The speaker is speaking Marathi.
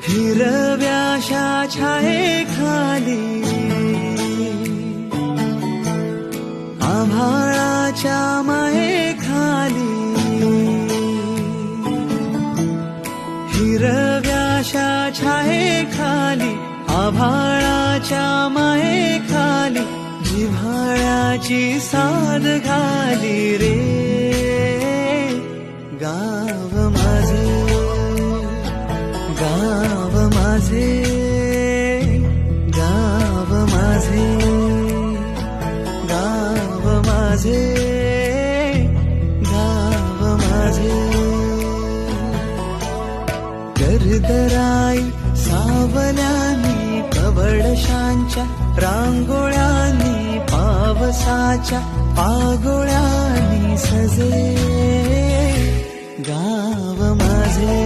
हिरव्याशा छायेखाली आभाळाच्या मायेखाली हिरव्याशा छायेखाली आभाळाच्या मायेखाली जिव्हाळ्याची साद घाली रे गाव माझे गाव माझे गाव माझे गाव माझे गाव माझे दरदराई सावल्यानी कवडशांच्या रांगोळ्यांनी पावसाच्या पागोळ्यांनी सजे गाव माझे